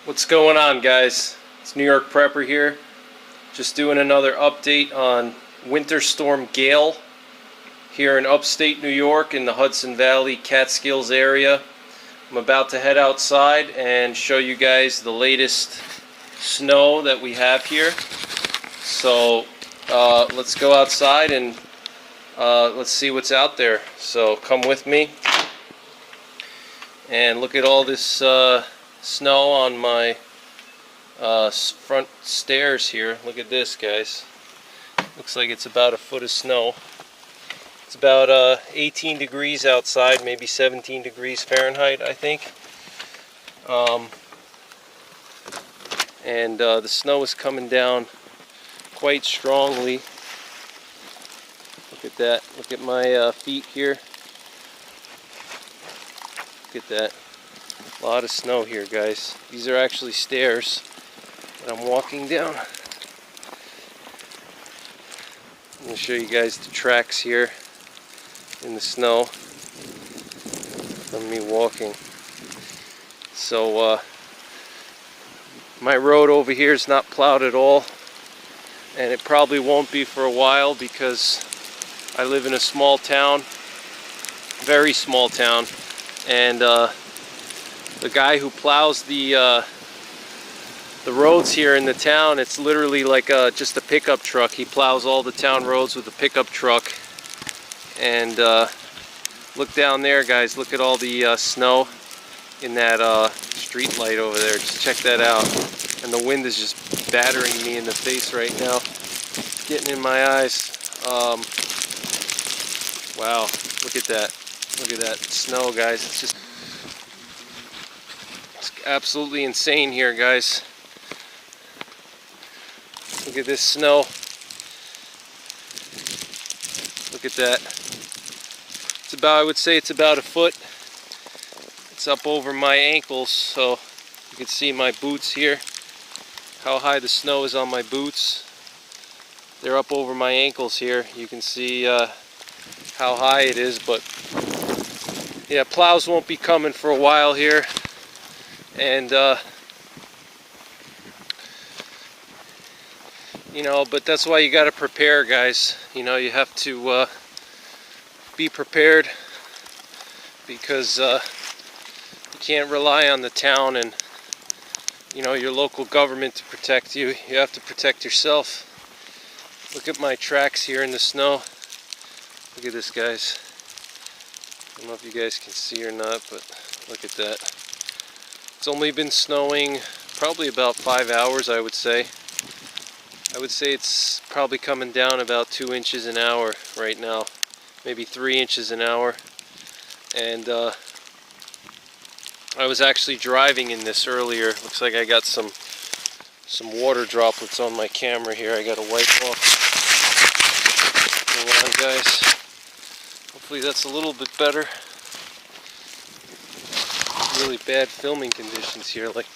What's going on, guys? It's New York Prepper here. Just doing another update on Winter Storm Gale here in upstate New York in the Hudson Valley, Catskills area. I'm about to head outside and show you guys the latest snow that we have here. So let's go outside and let's see what's out there. So come with me and look at all this snow on my front stairs here. Look at this, guys. Looks like it's about a foot of snow. It's about 18 degrees outside, maybe 17 degrees Fahrenheit, I think. And the snow is coming down quite strongly. Look at that. Look at my feet here. Look at that. A lot of snow here, guys. These are actually stairs that I'm walking down. I'm going to show you guys the tracks here in the snow from me walking. So my road over here is not plowed at all, and it probably won't be for a while because I live in a small town, very small town, and the guy who plows the roads here in the town, it's literally like just a pickup truck. He plows all the town roads with a pickup truck. And look down there, guys. Look at all the snow in that street light over there. Just check that out. And the wind is just battering me in the face right now, getting in my eyes. Wow, look at that. Look at that snow, guys. It's absolutely insane here, guys. Look at this snow. Look at that. It's about, I would say it's about a foot. It's up over my ankles, so you can see my boots here. How high the snow is on my boots. They're up over my ankles here. You can see how high it is, but yeah, plows won't be coming for a while here. And you know, but that's why you got to prepare, guys. You know, you have to be prepared, because you can't rely on the town and, you know, your local government to protect you. You have to protect yourself. Look at my tracks here in the snow. Look at this, guys. I don't know if you guys can see or not, but look at that. It's only been snowing probably about 5 hours, I would say. I would say it's probably coming down about 2 inches an hour right now, maybe 3 inches an hour. And I was actually driving in this earlier. Looks like I got some water droplets on my camera here. I got to wipe off. Hold on, guys. Hopefully that's a little bit better. Really bad filming conditions here. Like,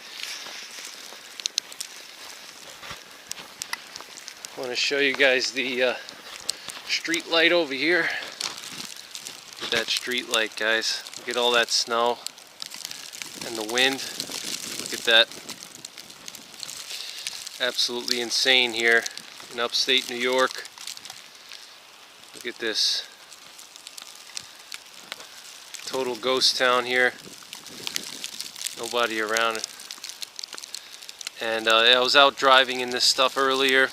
I want to show you guys the street light over here. Look at that street light, guys. Look at all that snow and the wind. Look at that. Absolutely insane here in upstate New York. Look at this. Total ghost town here. Nobody around. And I was out driving in this stuff earlier.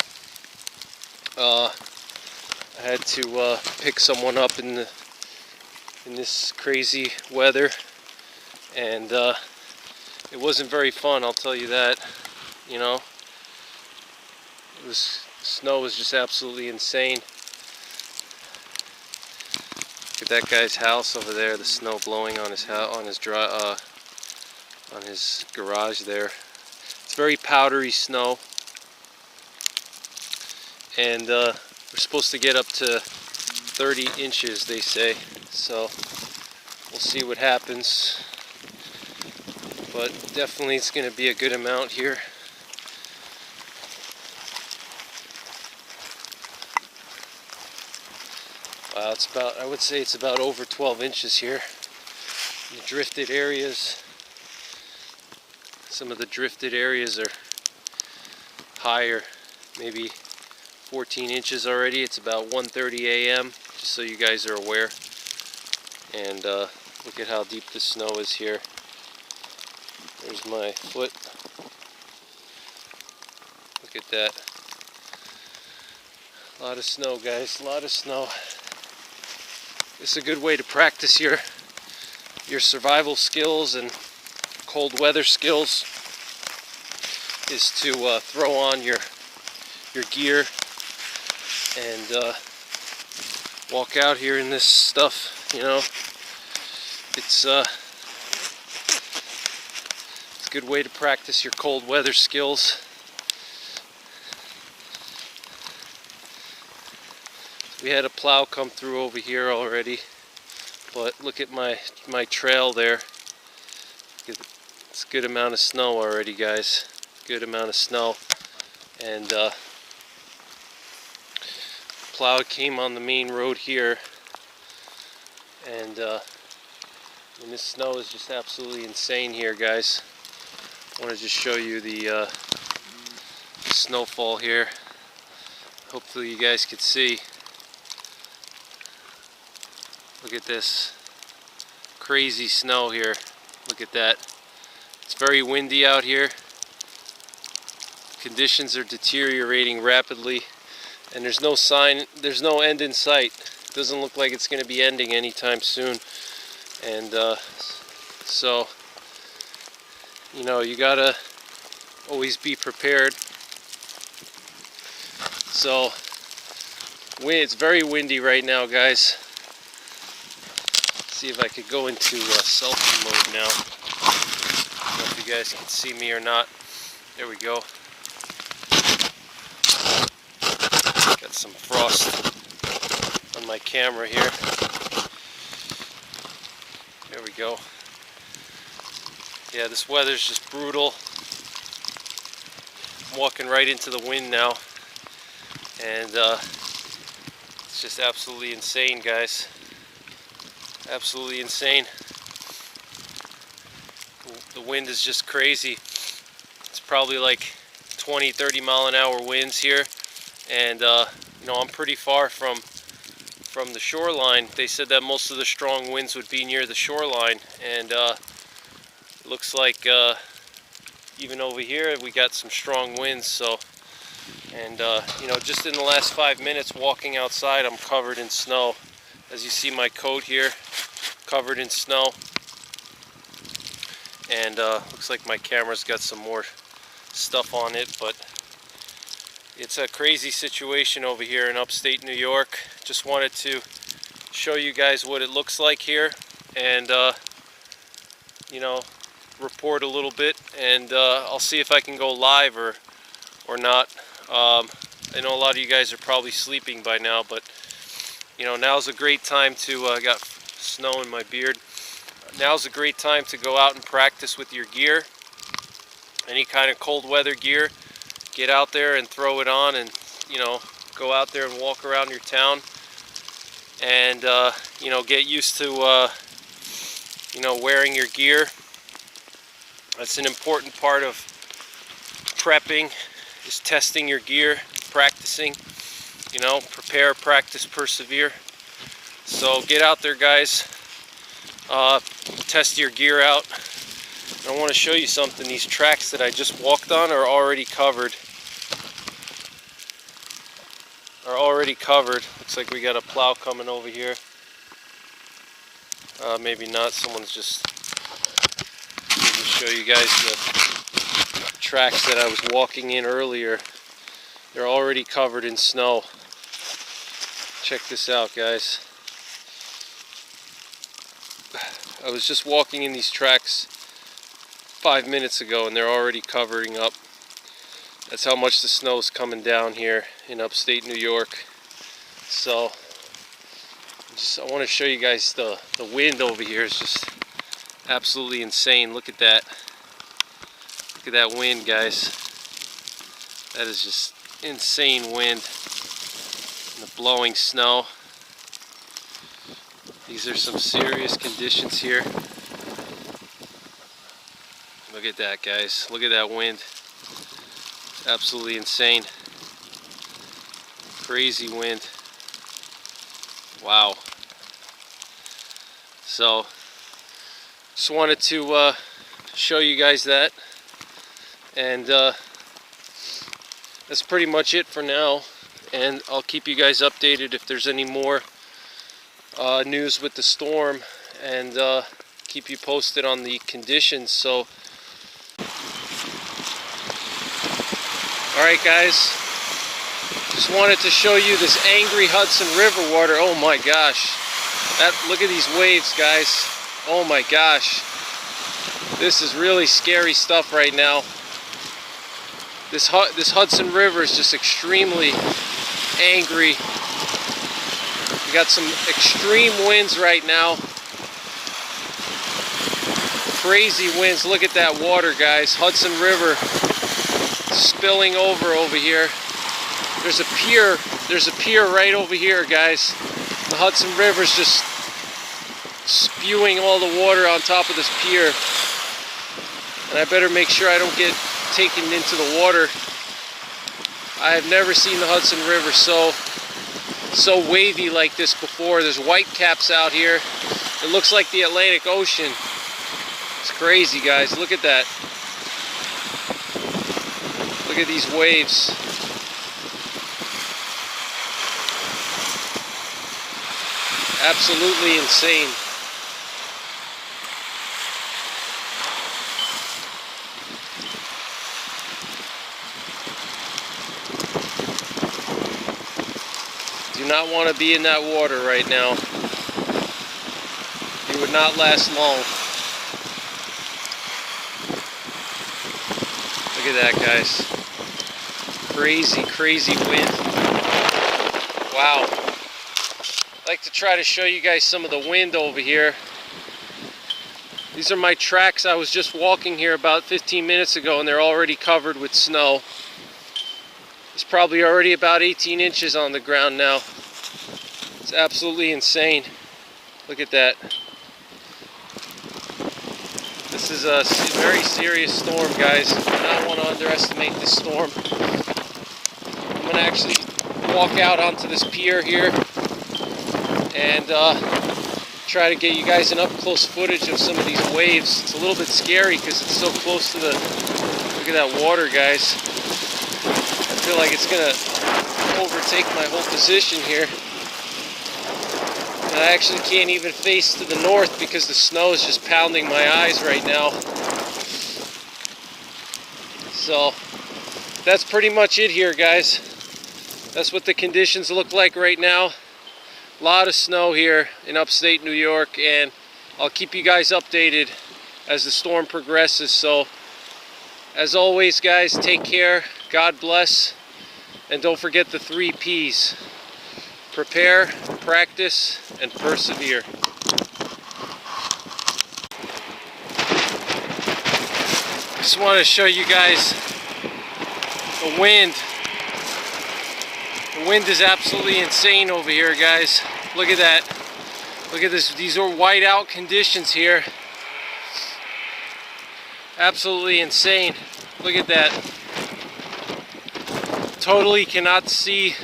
I had to pick someone up in this crazy weather, and it wasn't very fun, I'll tell you that. You know, this snow was just absolutely insane. Look at that guy's house over there. The snow blowing on his on his garage there. It's very powdery snow. And we're supposed to get up to 30 inches, they say. So we'll see what happens. But definitely it's going to be a good amount here. Wow, it's about, I would say it's about over 12 inches here. The drifted areas. Some of the drifted areas are higher, maybe 14 inches already. It's about 1:30 a.m. just so you guys are aware. And look at how deep the snow is here. There's my foot. Look at that. A lot of snow, guys, a lot of snow. It's a good way to practice your survival skills and cold weather skills, is to throw on your gear and walk out here in this stuff. You know, it's a good way to practice your cold weather skills. We had a plow come through over here already, but look at my trail there. It's a good amount of snow already, guys. Good amount of snow. And plow came on the main road here, and this snow is just absolutely insane here, guys. I want to just show you the snowfall here. Hopefully you guys could see. Look at this crazy snow here. Look at that. It's very windy out here. Conditions are deteriorating rapidly, and there's no sign, there's no end in sight. It doesn't look like it's going to be ending anytime soon. And so, you know, you gotta always be prepared. So, it's very windy right now, guys. See if I could go into selfie mode now. I don't know if you guys can see me or not. There we go. Got some frost on my camera here. There we go. Yeah, this weather's just brutal. I'm walking right into the wind now, and it's just absolutely insane, guys. Absolutely insane. The wind is just crazy. It's probably like 20-30 mile an hour winds here, and you know, I'm pretty far from the shoreline. They said that most of the strong winds would be near the shoreline, and it looks like even over here we got some strong winds. So, and you know, just in the last 5 minutes walking outside, I'm covered in snow. As you see, my coat here covered in snow, and looks like my camera's got some more stuff on it, but it's a crazy situation over here in upstate New York. Just wanted to show you guys what it looks like here, and you know, report a little bit, and I'll see if I can go live or not. I know a lot of you guys are probably sleeping by now, but you know, now's a great time to, I got snow in my beard. Now's a great time to go out and practice with your gear. Any kind of cold weather gear. Get out there and throw it on, and, you know, go out there and walk around your town. And, you know, get used to, you know, wearing your gear. That's an important part of prepping, is testing your gear, practicing. You know, prepare, practice, persevere. So get out there, guys. Test your gear out. I want to show you something. These tracks that I just walked on are already covered. Looks like we got a plow coming over here. Maybe not. Someone's just... Let me just show you guys the tracks that I was walking in earlier. They're already covered in snow. Check this out, guys. I was just walking in these tracks 5 minutes ago, and they're already covering up. That's how much the snow's coming down here in upstate New York. So, I want to show you guys the wind over here is just absolutely insane. Look at that. Look at that wind, guys. That is just insane wind. And the blowing snow. These are some serious conditions here. Look at that, guys. Look at that wind. Absolutely insane. Crazy wind. Wow. So, just wanted to show you guys that. And that's pretty much it for now. And I'll keep you guys updated if there's any more news with the storm, and keep you posted on the conditions. So, alright guys, just wanted to show you this angry Hudson River water. Oh my gosh, look at these waves, guys. Oh my gosh, this is really scary stuff right now. This Hudson River is just extremely angry. We got some extreme winds right now. Crazy winds. Look at that water, guys. Hudson River spilling over here. There's a pier. There's a pier right over here, guys. The Hudson River's just spewing all the water on top of this pier. And I better make sure I don't get taken into the water. I have never seen the Hudson River so wavy like this before. There's white caps out here. It looks like the Atlantic Ocean. It's crazy, guys. Look at that. Look at these waves. Absolutely insane. Do not want to be in that water right now. You would not last long. Look at that, guys. Crazy, crazy wind. Wow. I'd like to try to show you guys some of the wind over here. These are my tracks. I was just walking here about 15 minutes ago and they're already covered with snow. It's probably already about 18 inches on the ground now. It's absolutely insane. Look at that. This is a very serious storm, guys. Do not want to underestimate this storm. I'm going to actually walk out onto this pier here and try to get you guys an up-close footage of some of these waves. It's a little bit scary because it's so close to the... Look at that water, guys. I feel like it's going to overtake my whole position here. And I actually can't even face to the north because the snow is just pounding my eyes right now. So, that's pretty much it here, guys. That's what the conditions look like right now. A lot of snow here in upstate New York, and I'll keep you guys updated as the storm progresses. So, as always, guys, take care, God bless, and don't forget the 3 P's. Prepare, practice, and persevere. Just want to show you guys the wind. The wind is absolutely insane over here, guys. Look at that. Look at this. These are whiteout conditions here. Absolutely insane. Look at that. Totally cannot see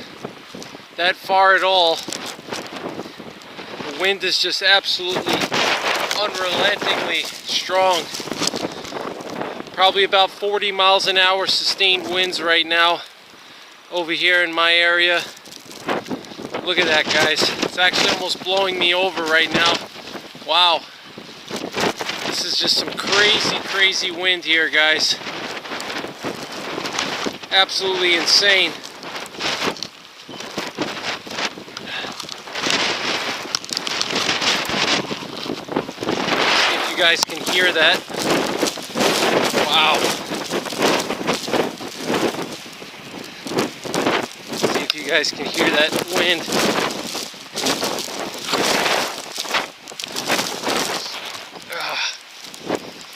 that far at all. The wind is just absolutely unrelentingly strong. Probably about 40 miles an hour sustained winds right now over here in my area. Look at that, guys. It's actually almost blowing me over right now. Wow. This is just some crazy, crazy wind here, guys. Absolutely insane. See if you guys can hear that. Wow. See if you guys can hear that wind.